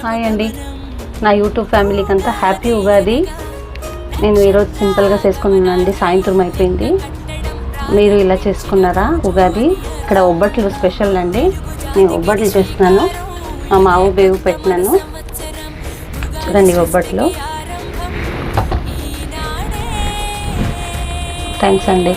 Hi అండి, నా YouTube ఫ్యామిలీకి అంతా హ్యాపీ ఉగాది. నేను ఈరోజు సింపుల్గా చేసుకున్నానండి, సాయంత్రం అయిపోయింది. మీరు ఇలా చేసుకున్నారా ఉగాది? ఇక్కడ ఒబ్బట్లు స్పెషల్ అండి, నేను ఒబ్బట్లు చేస్తున్నాను. మా మావు బేవు పెట్టినాను, చూడండి ఒబ్బట్లు. థ్యాంక్స్ అండి.